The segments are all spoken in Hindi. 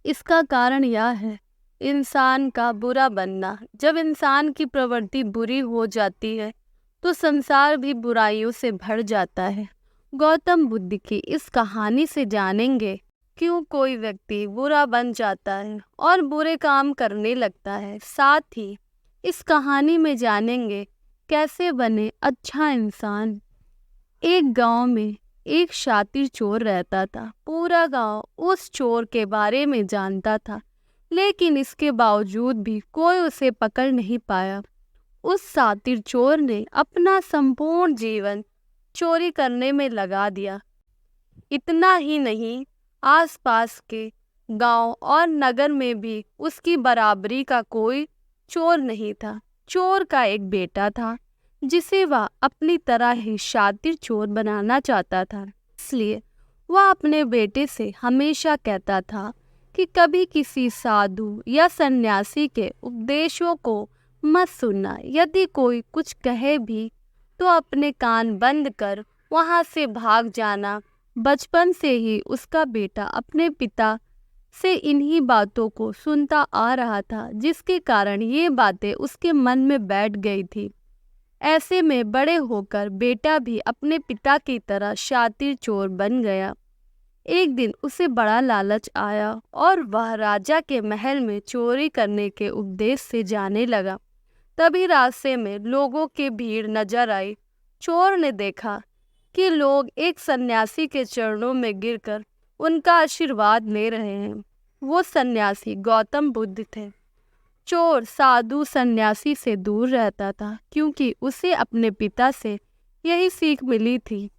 इसका कारण यह है इंसान का बुरा बनना। जब इंसान की प्रवृत्ति बुरी हो जाती है तो संसार भी बुराइयों से भर जाता है। गौतम बुद्ध की इस कहानी से जानेंगे क्यों कोई व्यक्ति बुरा बन जाता है और बुरे काम करने लगता है। साथ ही इस कहानी में जानेंगे कैसे बने अच्छा इंसान। एक गांव में एक शातिर चोर रहता था। पूरा गांव उस चोर के बारे में जानता था, लेकिन इसके बावजूद भी कोई उसे पकड़ नहीं पाया। उस शातिर चोर ने अपना संपूर्ण जीवन चोरी करने में लगा दिया। इतना ही नहीं, आसपास के गांव और नगर में भी उसकी बराबरी का कोई चोर नहीं था। चोर का एक बेटा था जिसे वह अपनी तरह ही शातिर चोर बनाना चाहता था। इसलिए वह अपने बेटे से हमेशा कहता था कि कभी किसी साधु या सन्यासी के उपदेशों को मत सुनना। यदि कोई कुछ कहे भी तो अपने कान बंद कर वहां से भाग जाना। बचपन से ही उसका बेटा अपने पिता से इन्हीं बातों को सुनता आ रहा था, जिसके कारण ये बातें उसके मन में बैठ गई थी। ऐसे में बड़े होकर बेटा भी अपने पिता की तरह शातिर चोर बन गया। एक दिन उसे बड़ा लालच आया और वह राजा के महल में चोरी करने के उद्देश्य से जाने लगा। तभी रास्ते में लोगों की भीड़ नजर आई। चोर ने देखा कि लोग एक सन्यासी के चरणों में गिरकर उनका आशीर्वाद ले रहे हैं। वो सन्यासी गौतम बुद्ध थे। चोर साधु सन्यासी से दूर रहता था क्योंकि उसे अपने पिता से यही सीख मिली थी,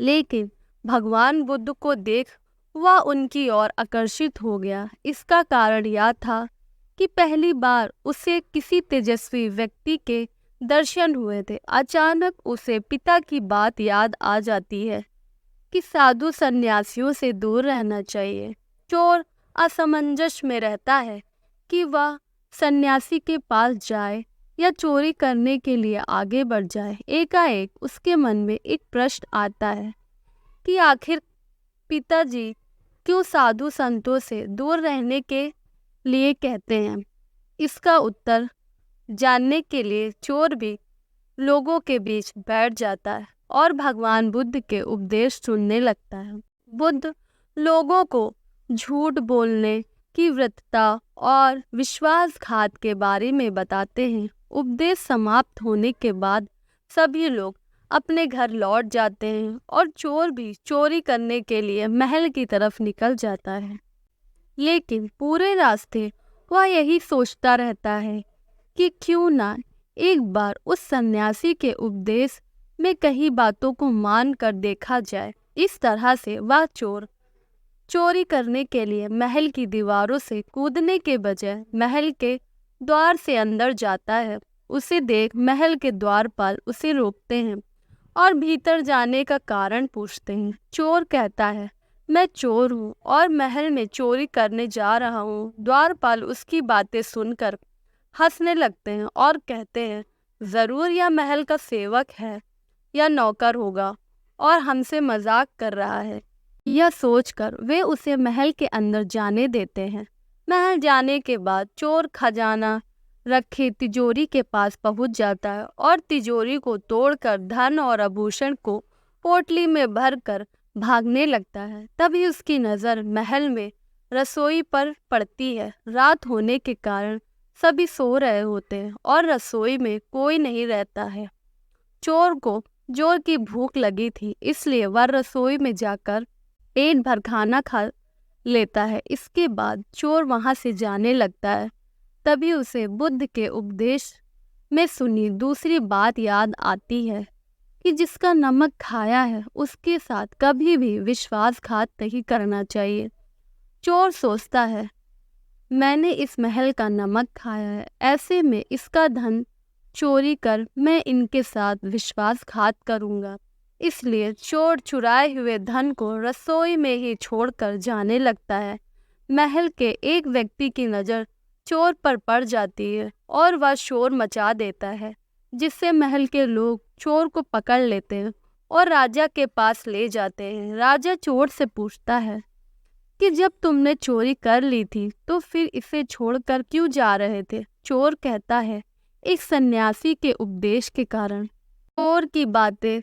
लेकिन भगवान बुद्ध को देख वह उनकी ओर आकर्षित हो गया। इसका कारण यह था कि पहली बार उसे किसी तेजस्वी व्यक्ति के दर्शन हुए थे। अचानक उसे पिता की बात याद आ जाती है कि साधु सन्यासियों से दूर रहना चाहिए। चोर असमंजस में रहता है कि वह सन्यासी के पास जाए या चोरी करने के लिए आगे बढ़ जाए। एकाएक उसके मन में एक प्रश्न आता है कि आखिर पिताजी क्यों साधु संतों से दूर रहने के लिए कहते हैं। इसका उत्तर जानने के लिए चोर भी लोगों के बीच बैठ जाता है और भगवान बुद्ध के उपदेश सुनने लगता है। बुद्ध लोगों को झूठ बोलने की वृत्तता और विश्वासघात के बारे में बताते हैं। उपदेश समाप्त होने के बाद सभी लोग अपने घर लौट जाते हैं और चोर भी चोरी करने के लिए महल की तरफ निकल जाता है। लेकिन पूरे रास्ते वह यही सोचता रहता है कि क्यों ना एक बार उस सन्यासी के उपदेश में कई बातों को मान कर देखा जाए। इस तरह से वह चोरी करने के लिए महल की दीवारों से कूदने के बजाय महल के द्वार से अंदर जाता है। उसे देख महल के द्वारपाल उसे रोकते हैं और भीतर जाने का कारण पूछते हैं। चोर कहता है, मैं चोर हूँ और महल में चोरी करने जा रहा हूँ। द्वारपाल उसकी बातें सुनकर हंसने लगते हैं और कहते हैं, जरूर यह महल का सेवक है या नौकर होगा और हमसे मजाक कर रहा है। यह सोचकर वे उसे महल के अंदर जाने देते हैं। महल जाने के बाद चोर खजाना रखे तिजोरी के पास पहुंच जाता है और तिजोरी को तोड़कर धन और आभूषण को पोटली में भरकर भागने लगता है। तभी उसकी नज़र महल में रसोई पर पड़ती है। रात होने के कारण सभी सो रहे होते हैं और रसोई में कोई नहीं रहता है। चोर को जोर की भूख लगी थी, इसलिए वह रसोई में जाकर पेट भर खाना खा लेता है। इसके बाद चोर वहां से जाने लगता है। तभी उसे बुद्ध के उपदेश में सुनी दूसरी बात याद आती है कि जिसका नमक खाया है उसके साथ कभी भी विश्वासघात नहीं करना चाहिए। चोर सोचता है, मैंने इस महल का नमक खाया है, ऐसे में इसका धन चोरी कर मैं इनके साथ विश्वासघात करूंगा। इसलिए चोर चुराए हुए धन को रसोई में ही छोड़कर जाने लगता है। महल के एक व्यक्ति की नज़र चोर पर पड़ जाती है और वह शोर मचा देता है, जिससे महल के लोग चोर को पकड़ लेते हैं और राजा के पास ले जाते हैं। राजा चोर से पूछता है, कि जब तुमने चोरी कर ली थी तो फिर इसे छोड़कर क्यों जा रहे थे। चोर कहता है, एक सन्यासी के उपदेश के कारण। चोर की बातें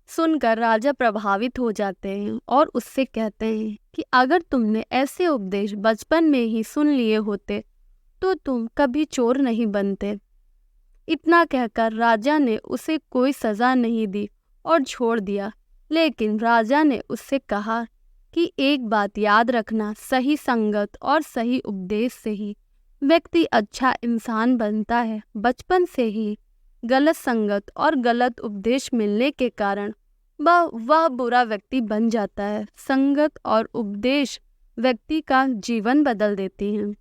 सुनकर राजा प्रभावित हो जाते हैं और उससे कहते हैं कि अगर तुमने ऐसे उपदेश बचपन में ही सुन लिए होते तो तुम कभी चोर नहीं बनते। इतना कहकर राजा ने उसे कोई सजा नहीं दी और छोड़ दिया। लेकिन राजा ने उससे कहा कि एक बात याद रखना, सही संगत और सही उपदेश से ही व्यक्ति अच्छा इंसान बनता है। बचपन से ही गलत संगत और गलत उपदेश मिलने के कारण वह बुरा व्यक्ति बन जाता है। संगत और उपदेश व्यक्ति का जीवन बदल देती हैं।